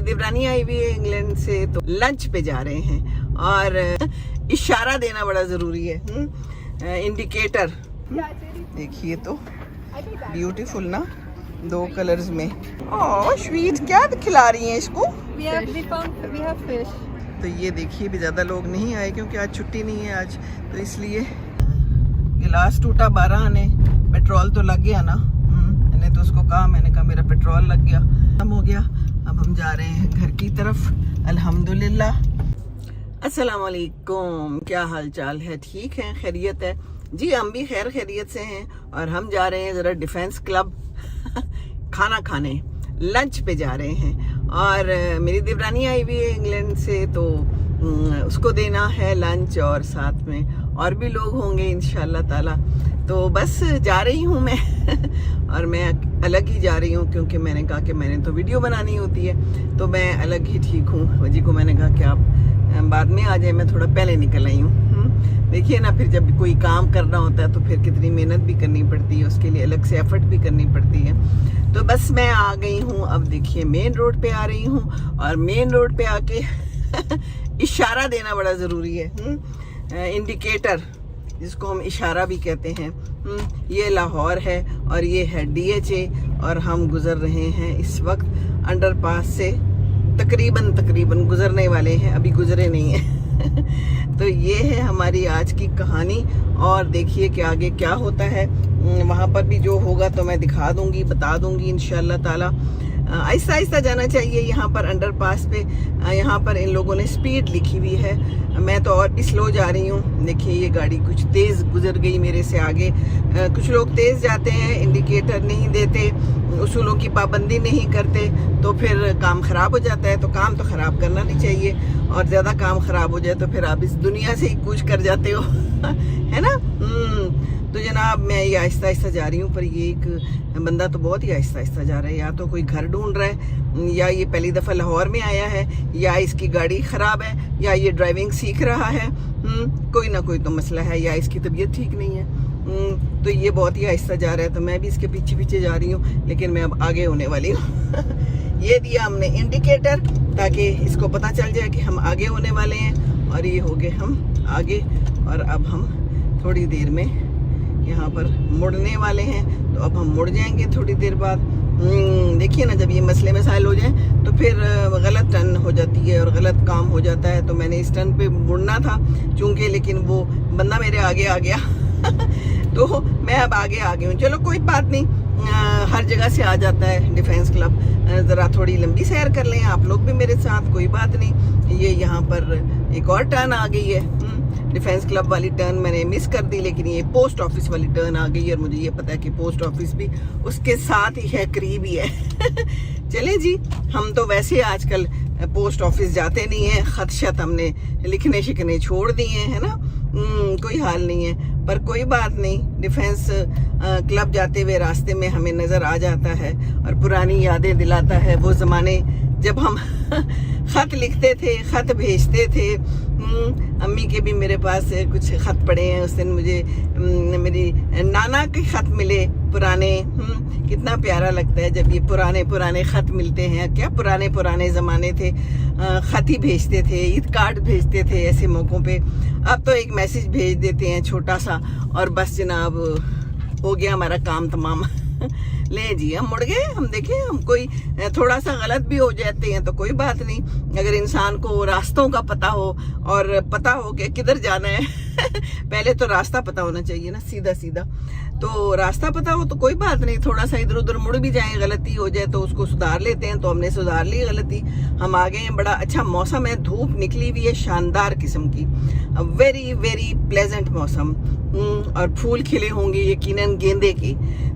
देवरानी आई हुई है इंग्लैंड से, तो लंच पे जा रहे हैं और इशारा देना बड़ा जरूरी है। इंडिकेटर देखिए तो ब्यूटीफुल ना, 2 कलर्स में। ओह स्वीट, क्या खिला रही हैं इसको? We have fish. तो ये देखिए भी ज़्यादा लोग नहीं आए क्योंकि आज छुट्टी नहीं है आज, तो इसलिए गिलास टूटा 12 आने, पेट्रोल तो लग गया ना। मैंने तो उसको कहा, मैंने कहा मेरा पेट्रोल लग गया, खत्म हो गया। अब हम जा रहे हैं घर की तरफ अल्हम्दुलिल्लाह। अस्सलाम वालेकुम, क्या हाल चाल है? ठीक है, खैरियत है जी? हम भी खैर खैरियत से हैं और हम जा रहे हैं ज़रा डिफेंस क्लब खाना खाने, लंच पे जा रहे हैं। और मेरी देवरानी आई हुई है इंग्लैंड से, तो उसको देना है लंच और साथ में और भी लोग होंगे इंशाल्लाह ताला। तो बस जा रही हूँ मैं और मैं अलग ही जा रही हूँ क्योंकि मैंने कहा कि मैंने तो वीडियो बनानी होती है, तो मैं अलग ही ठीक हूँ। वजी को मैंने कहा कि आप बाद में आ जाए, मैं थोड़ा पहले निकल आई हूँ। देखिए ना, फिर जब कोई काम करना होता है तो फिर कितनी मेहनत भी करनी पड़ती है, उसके लिए अलग से एफर्ट भी करनी पड़ती है। तो बस मैं आ गई हूँ, अब देखिए मेन रोड पे आ रही हूँ और मेन रोड पे आके इशारा देना बड़ा ज़रूरी है। इंडिकेटर जिसको हम इशारा भी कहते हैं। ये लाहौर है और ये है DHA और हम गुज़र रहे हैं इस वक्त अंडरपास से, तकरीबन गुजरने वाले हैं, अभी गुजरे नहीं हैं। तो ये है हमारी आज की कहानी और देखिए कि आगे क्या होता है। वहाँ पर भी जो होगा तो मैं दिखा दूंगी, बता दूंगी इंशाल्लाह ताला। आहिस्ता आहिस्ता जाना चाहिए यहाँ पर अंडरपास पे। यहाँ पर इन लोगों ने स्पीड लिखी हुई है, मैं तो और भी स्लो जा रही हूँ। देखिए ये गाड़ी कुछ तेज़ गुजर गई मेरे से आगे। कुछ लोग तेज़ जाते हैं, इंडिकेटर नहीं देते, उसूलों की पाबंदी नहीं करते, तो फिर काम ख़राब हो जाता है। तो काम तो ख़राब करना नहीं चाहिए और ज़्यादा काम ख़राब हो जाए तो फिर आप इस दुनिया से ही कूच कर जाते हो है ना। तो जनाब मैं ये आहिस्ता आहिस्ता जा रही हूँ, पर ये एक बंदा तो बहुत ही आहिस्ता आहिस्ता जा रहा है। या तो कोई घर ढूंढ रहा है, या ये पहली दफ़ा लाहौर में आया है, या इसकी गाड़ी ख़राब है, या ये ड्राइविंग सीख रहा है। कोई ना कोई तो मसला है, या इसकी तबीयत ठीक नहीं है। तो ये बहुत ही आहिस्ता जा रहा है, तो मैं भी इसके पीछे पीछे जा रही हूँ, लेकिन मैं अब आगे होने वाली हूँ। ये दिया हमने इंडिकेटर ताकि इसको पता चल जाए कि हम आगे होने वाले हैं, और ये हो गए हम आगे। और अब हम थोड़ी देर में यहाँ पर मुड़ने वाले हैं, तो अब हम मुड़ जाएंगे थोड़ी देर बाद। देखिए ना, जब ये मसले मसाइल हो जाए तो फिर गलत टर्न हो जाती है और गलत काम हो जाता है। तो मैंने इस टर्न पे मुड़ना था चूंकि, लेकिन वो बंदा मेरे आगे आ गया तो मैं अब आगे आ गई हूँ। चलो कोई बात नहीं, हर जगह से आ जाता है डिफेंस क्लब। ज़रा थोड़ी लंबी सैर कर लें आप लोग भी मेरे साथ, कोई बात नहीं। ये यहाँ पर एक और टर्न आ गई है, डिफेंस क्लब वाली टर्न मैंने मिस कर दी, लेकिन ये पोस्ट ऑफिस वाली टर्न आ गई और मुझे ये पता है कि पोस्ट ऑफिस भी उसके साथ ही है, करीब ही है चलें जी, हम तो वैसे आजकल पोस्ट ऑफिस जाते नहीं हैं, खत शत हमने लिखने शिखने छोड़ दिए हैं ना। कोई हाल नहीं है, पर कोई बात नहीं। डिफेंस क्लब जाते हुए रास्ते में हमें नज़र आ जाता है और पुरानी यादें दिलाता है वो ज़माने जब हम ख़त लिखते थे, ख़त भेजते थे। अम्मी के भी मेरे पास कुछ ख़त पड़े हैं। उस दिन मुझे मेरी नाना के ख़त मिले पुराने। कितना प्यारा लगता है जब ये पुराने ख़त मिलते हैं। क्या पुराने ज़माने थे, ख़त ही भेजते थे, ईद कार्ड भेजते थे ऐसे मौक़ों पे। अब तो एक मैसेज भेज देते हैं छोटा सा और बस जनाब हो गया हमारा काम तमाम ले जी, हम मुड़ गए। हम देखें, हम कोई थोड़ा सा गलत भी हो जाते हैं तो कोई बात नहीं, अगर इंसान को रास्तों का पता हो और पता हो कि किधर जाना है पहले तो रास्ता पता होना चाहिए ना, सीधा सीधा। तो रास्ता पता हो तो कोई बात नहीं, थोड़ा सा इधर उधर मुड़ भी जाए, गलती हो जाए तो उसको सुधार लेते हैं। तो हमने सुधार ली गलती, हम आ गए हैं। बड़ा अच्छा मौसम है, धूप निकली हुई है शानदार किस्म की, वेरी वेरी प्लेजेंट मौसम। और फूल खिले होंगे यकीनन गेंदे के,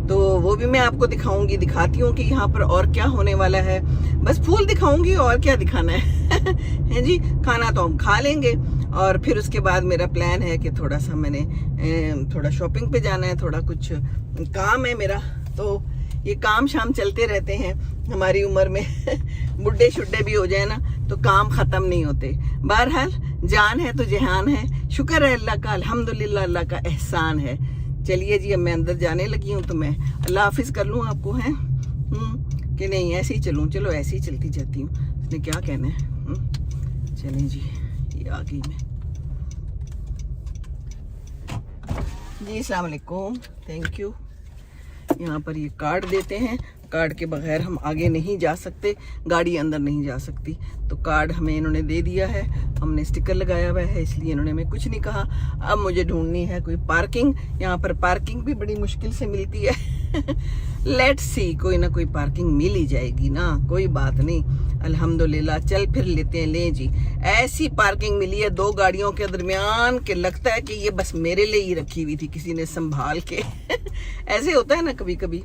तो वो भी मैं आपको दिखाती हूँ कि यहाँ पर और क्या होने वाला है। बस फूल दिखाऊंगी और क्या दिखाना है जी। खाना तो हम खा लेंगे और फिर उसके बाद मेरा प्लान है कि थोड़ा सा मैंने थोड़ा शॉपिंग पे जाना है, थोड़ा कुछ काम है मेरा। तो ये काम शाम चलते रहते हैं हमारी उम्र में बुढ़े शुड्डे भी हो जाए ना तो काम खत्म नहीं होते। बहरहाल जान है तो जहान है, शुक्र है अल्लाह का, अल्हम्दुलिल्लाह, अल्लाह का एहसान है। चलिए जी, अब मैं अंदर जाने लगी हूँ, तो मैं अल्लाह हाफिज कर लूँ आपको, हैं कि नहीं ऐसे ही चलूँ? चलो ऐसे ही चलती जाती हूँ, ने क्या कहना है। चलें जी, ये आ गई मैं जी। अस्सलाम वालेकुम, थैंक यू। यहाँ पर ये कार्ड देते हैं, कार्ड के बगैर हम आगे नहीं जा सकते, गाड़ी अंदर नहीं जा सकती। तो कार्ड हमें इन्होंने दे दिया है, हमने स्टिकर लगाया हुआ है, इसलिए इन्होंने हमें कुछ नहीं कहा। अब मुझे ढूंढनी है कोई पार्किंग। यहाँ पर पार्किंग भी बड़ी मुश्किल से मिलती है। लेट्स सी, कोई ना कोई पार्किंग मिल ही जाएगी ना, कोई बात नहीं, अल्हम्दुलिल्लाह। चल फिर लेते हैं। ले जी, ऐसी पार्किंग मिली है 2 गाड़ियों के दरमियान कि लगता है कि ये बस मेरे लिए ही रखी हुई थी, किसी ने संभाल के। ऐसे होता है ना कभी कभी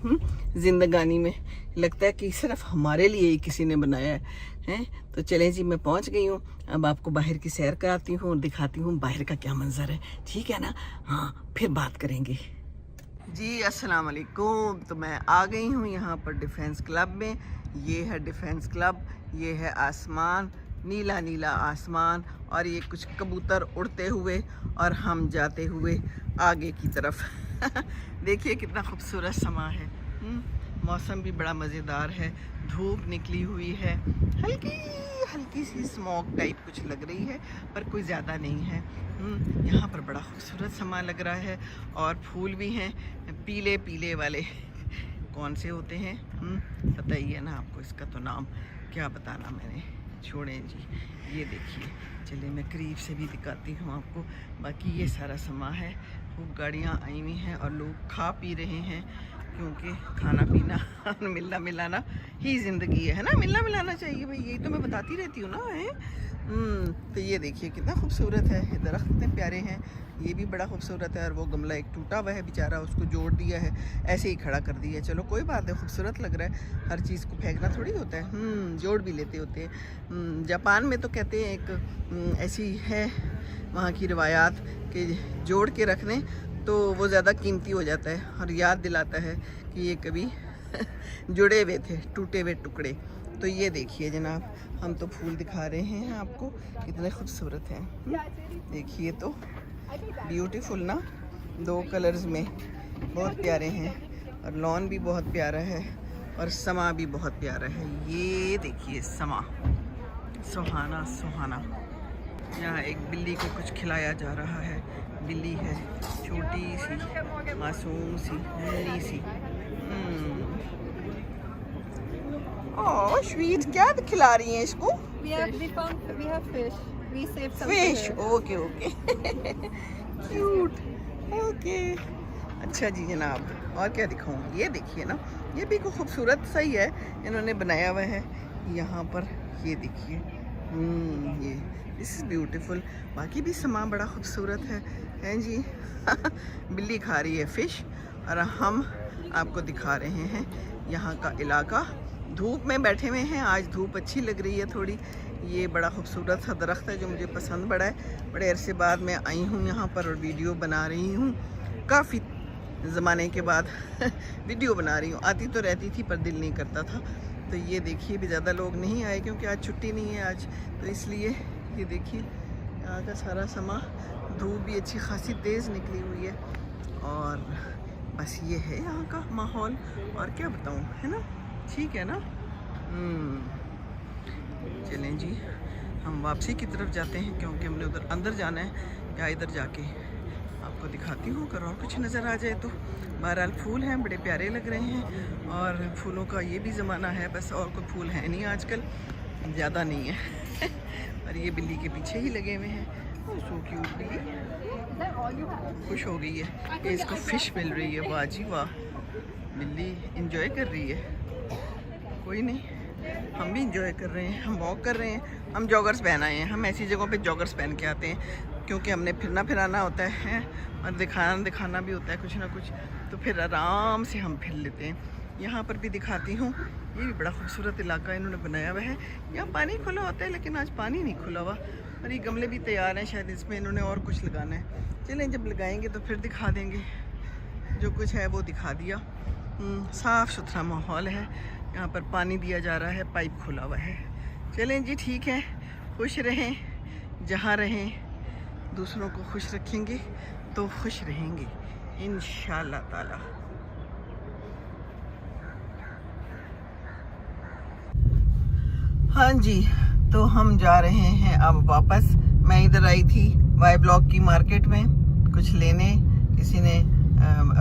जिंदगानी में, लगता है कि सिर्फ हमारे लिए ही किसी ने बनाया है। तो चलें जी, मैं पहुंच गई हूँ। अब आपको बाहर की सैर कराती हूँ और दिखाती हूँ बाहर का क्या मंजर है, ठीक है ना। हाँ, फिर बात करेंगे जी। अस्सलाम वालेकुम। तो मैं आ गई हूँ यहाँ पर डिफेंस क्लब में। ये है डिफेंस क्लब, ये है आसमान, नीला नीला आसमान, और ये कुछ कबूतर उड़ते हुए और हम जाते हुए आगे की तरफ। देखिए कितना खूबसूरत समा है। मौसम भी बड़ा मज़ेदार है, धूप निकली हुई है, हल्की हल्की सी स्मोक टाइप कुछ लग रही है, पर कोई ज़्यादा नहीं है। यहाँ पर बड़ा खूबसूरत समा लग रहा है, और फूल भी हैं पीले पीले वाले। कौन से होते हैं पता ही है ना आपको, इसका तो नाम क्या बताना मैंने, छोड़ें जी। ये देखिए, चलिए मैं करीब से भी दिखाती हूँ आपको। बाकी ये सारा समा है, खूब गाड़ियाँ आई हुई हैं और लोग खा पी रहे हैं, क्योंकि खाना पीना मिलना मिलाना ही ज़िंदगी है ना, मिलना मिलाना चाहिए भाई, यही तो मैं बताती रहती हूँ ना है। तो ये देखिए कितना खूबसूरत है, ये दरख्त इतने प्यारे हैं, ये भी बड़ा खूबसूरत है। और वो गमला एक टूटा हुआ है बेचारा, उसको जोड़ दिया है, ऐसे ही खड़ा कर दिया है। चलो कोई बात है, खूबसूरत लग रहा है, हर चीज़ को फेंकना थोड़ी होता है, जोड़ भी लेते होते हैं। जापान में तो कहते हैं एक ऐसी है वहाँ की रिवायात कि जोड़ के रखने तो वो ज़्यादा कीमती हो जाता है, और याद दिलाता है कि ये कभी जुड़े हुए थे, टूटे हुए टुकड़े। तो ये देखिए जनाब, हम तो फूल दिखा रहे हैं आपको, कितने खूबसूरत हैं। देखिए तो ब्यूटीफुल ना, 2 कलर्स में बहुत प्यारे हैं, और लॉन भी बहुत प्यारा है, और समा भी बहुत प्यारा है। ये देखिए समा, सुहाना सुहाना। यहाँ एक बिल्ली को कुछ खिलाया जा रहा है, बिल्ली है छोटी सी, मासूम सी, नन्ही सी। ओह स्वीट, क्या खिला रही हैं इसको? We have fish. We saved some fish, for her. Okay okay. Cute, okay. अच्छा जी जनाब, और क्या दिखाऊं? ये देखिए ना, ये भी खूबसूरत सा ही है, इन्होंने बनाया हुआ है यहाँ पर। ये देखिए, ये दिस इज़ ब्यूटीफुल। बाकी भी समा बड़ा खूबसूरत है जी। बिल्ली खा रही है फ़िश, और हम आपको दिखा रहे हैं यहाँ का इलाका। धूप में बैठे हुए हैं, आज धूप अच्छी लग रही है थोड़ी। ये बड़ा खूबसूरत सा दरख्त है जो मुझे पसंद बड़ा है। बड़े अरसे बाद मैं आई हूँ यहाँ पर और वीडियो बना रही हूँ, काफ़ी ज़माने के बाद वीडियो बना रही हूँ। आती तो रहती थी पर दिल नहीं करता था। तो ये देखिए भी ज़्यादा लोग नहीं आए, क्योंकि आज छुट्टी नहीं है आज, तो इसलिए ये देखिए यहाँ का सारा समा, धूप भी अच्छी खासी तेज़ निकली हुई है, और बस ये है यहाँ का माहौल, और क्या बताऊँ, है ना, ठीक है ना। चलें जी, हम वापसी की तरफ जाते हैं, क्योंकि हमने उधर अंदर जाना है, या इधर जाके आपको दिखाती हूँ अगर और कुछ नज़र आ जाए तो। बहरहाल फूल हैं, बड़े प्यारे लग रहे हैं, और फूलों का ये भी ज़माना है, बस और कोई फूल है नहीं आजकल, ज़्यादा नहीं है। और ये बिल्ली के पीछे ही लगे हुए हैं, सो क्यूट बिल्ली, खुश हो गई है कि इसको फ़िश मिल रही है। वाह जी वाह, बिल्ली इंजॉय कर रही है। कोई नहीं, हम भी इंजॉय कर रहे हैं, हम वॉक कर रहे हैं, हम जॉगर्स पहन आए हैं। हम ऐसी जगहों पे जॉगर्स पहन के आते हैं, क्योंकि हमने फिरना फिराना होता है और दिखाना भी होता है कुछ ना कुछ, तो फिर आराम से हम फिर लेते हैं। यहाँ पर भी दिखाती हूँ, ये भी बड़ा खूबसूरत इलाका इन्होंने बनाया हुआ है। यहाँ पानी खुला होता है, लेकिन आज पानी नहीं खुला हुआ, और ये गमले भी तैयार हैं, शायद इसमें इन्होंने और कुछ लगाना है। चलें जब लगाएंगे तो फिर दिखा देंगे, जो कुछ है वो दिखा दिया। साफ़ सुथरा माहौल है, यहाँ पर पानी दिया जा रहा है, पाइप खुला हुआ है। चलें जी ठीक है, खुश रहें, जहाँ रहें दूसरों को खुश रखेंगे तो खुश रहेंगे इंशाअल्लाह ताला। हाँ जी, तो हम जा रहे हैं अब वापस। मैं इधर आई थी वाई ब्लॉक की मार्केट में कुछ लेने, किसी ने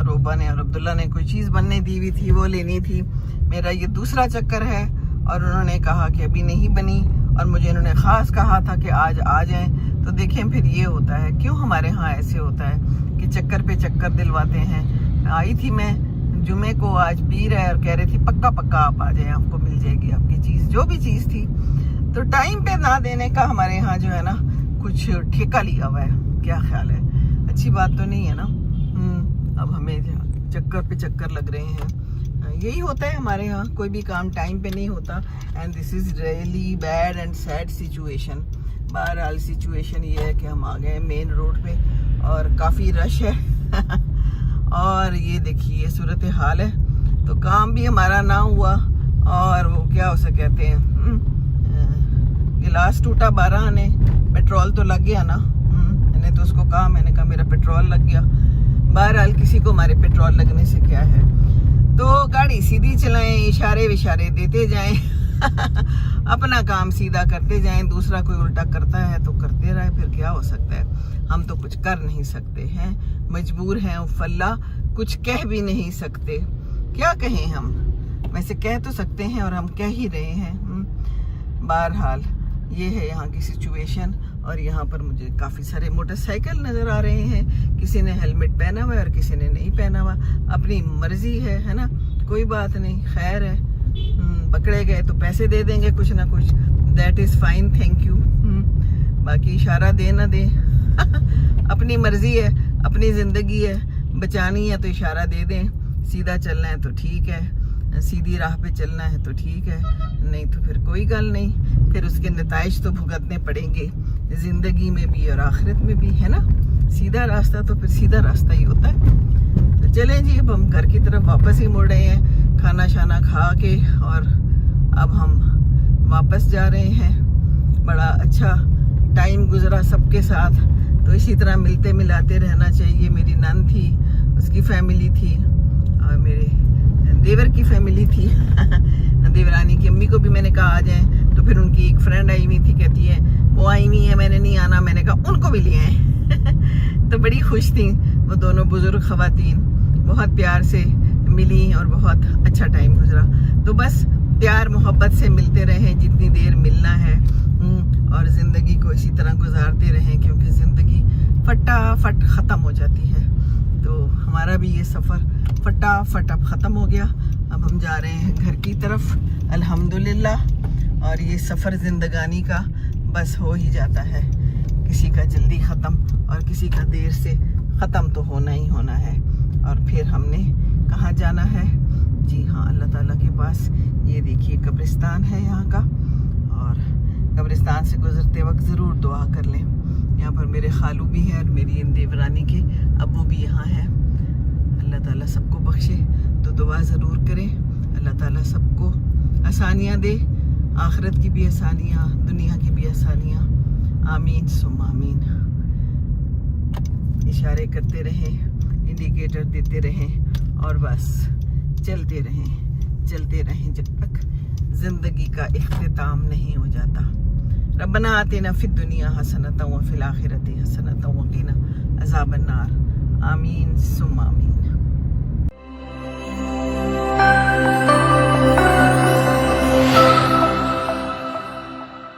रोबा ने और अब्दुल्ला ने कोई चीज़ बनने दी हुई थी, वो लेनी थी। मेरा ये दूसरा चक्कर है और उन्होंने कहा कि अभी नहीं बनी और मुझे इन्होंने ख़ास कहा था कि आज आ जाएं। तो देखें फिर ये होता है, क्यों हमारे यहाँ ऐसे होता है कि चक्कर पे चक्कर दिलवाते हैं। आई थी मैं जुमे को, आज पीर है और कह रही थी पक्का पक्का आप आ जाएं, आपको मिल जाएगी आपकी चीज़, जो भी चीज़ थी। तो टाइम पे ना देने का हमारे यहाँ जो है ना कुछ ठेका लिया हुआ है। क्या ख्याल है? अच्छी बात तो नहीं है ना। अब हमें चक्कर पे चक्कर लग रहे हैं। यही होता है हमारे यहाँ, कोई भी काम टाइम पे नहीं होता। And this is really bad and sad situation. बहरहाल सिचुएशन ये है कि हम आ गए मेन रोड पे और काफ़ी रश है और ये देखिए सूरत हाल है। तो काम भी हमारा ना हुआ और वो क्या उसे कहते हैं, गिलास टूटा 12 आने, पेट्रोल तो लग गया ना। मैंने तो उसको कहा, मैंने कहा मेरा पेट्रोल लग गया। बहरहाल किसी को हमारे पेट्रोल लगने से क्या है, तो गाड़ी सीधी चलाएं, इशारे विशारे देते जाएं अपना काम सीधा करते जाएं। दूसरा कोई उल्टा करता है तो करते रहे, फिर क्या हो सकता है। हम तो कुछ कर नहीं सकते हैं, मजबूर हैं उफ़ल्ला, कुछ कह भी नहीं सकते। क्या कहें हम, वैसे कह तो सकते हैं और हम कह ही रहे हैं। बहरहाल ये है यहाँ की सिचुएशन। और यहाँ पर मुझे काफ़ी सारे मोटरसाइकिल नज़र आ रहे हैं। किसी ने हेलमेट पहना हुआ है और किसी ने नहीं पहना हुआ, अपनी मर्जी है ना। कोई बात नहीं, खैर है। पकड़े गए तो पैसे दे देंगे कुछ ना कुछ, that is fine, thank you. बाकी इशारा दे ना दे अपनी मर्जी है, अपनी ज़िंदगी है, बचानी है तो इशारा दे दें। सीधा चलना है तो ठीक है, सीधी राह पे चलना है तो ठीक है, नहीं तो फिर कोई गल नहीं। फिर उसके नताइज तो भुगतने पड़ेंगे ज़िंदगी में भी और आखिरत में भी, है ना। सीधा रास्ता तो फिर सीधा रास्ता ही होता है। तो चलें जी, अब हम घर की तरफ वापस ही मुड़ रहे हैं खाना शाना खा के, और अब हम वापस जा रहे हैं। बड़ा अच्छा टाइम गुजरा सबके साथ, तो इसी तरह मिलते मिलाते रहना चाहिए। मेरी नंद थी, उसकी फैमिली थी और मेरे देवर की फैमिली थी देवरानी की अम्मी को भी मैंने कहा आ जाएं, तो फिर उनकी एक फ्रेंड आई हुई थी, कहती है वो आई हुई है, मैंने नहीं आना। मैंने कहा उनको भी ले आए तो बड़ी खुश थी वो दोनों बुजुर्ग खवातीन, बहुत प्यार से मिली और बहुत अच्छा टाइम गुजरा। तो बस प्यार मोहब्बत से मिलते रहें जितनी देर मिलना है, और ज़िंदगी को इसी तरह गुजारते रहें, क्योंकि ज़िंदगी फटाफट ख़त्म हो जाती है। तो हमारा भी ये सफ़र फटाफट अब ख़त्म हो गया। अब हम जा रहे हैं घर की तरफ अल्हम्दुलिल्लाह। और ये सफ़र ज़िंदगानी का बस हो ही जाता है, किसी का जल्दी ख़त्म और किसी का देर से ख़त्म तो होना ही होना है। और फिर हमने कहाँ जाना है? जी हाँ, अल्लाह ताला के पास। ये देखिए कब्रिस्तान है यहाँ का, और कब्रिस्तान से गुजरते वक्त ज़रूर दुआ कर लें। यहाँ पर मेरे खालू भी हैं और मेरी इन देवरानी के अब्बू भी यहाँ हैं। अल्लाह ताला सबको बख्शे, तो दुआ ज़रूर करें। अल्लाह ताला सबको आसानियाँ दे, आखिरत की भी आसानियाँ, दुनिया की भी आसानियाँ। आमीन सुम्मा आमीन। इशारे करते रहें, इंडिकेटर देते रहें और बस चलते रहें जब तक ज़िंदगी का इख्तिताम नहीं हो जाता। रब्बना आतिना फिद दुनिया हसनतन व फिल आखिरति हसनतन व क़िना अज़ाबन्नार। आमीन सुम्मा आमीन।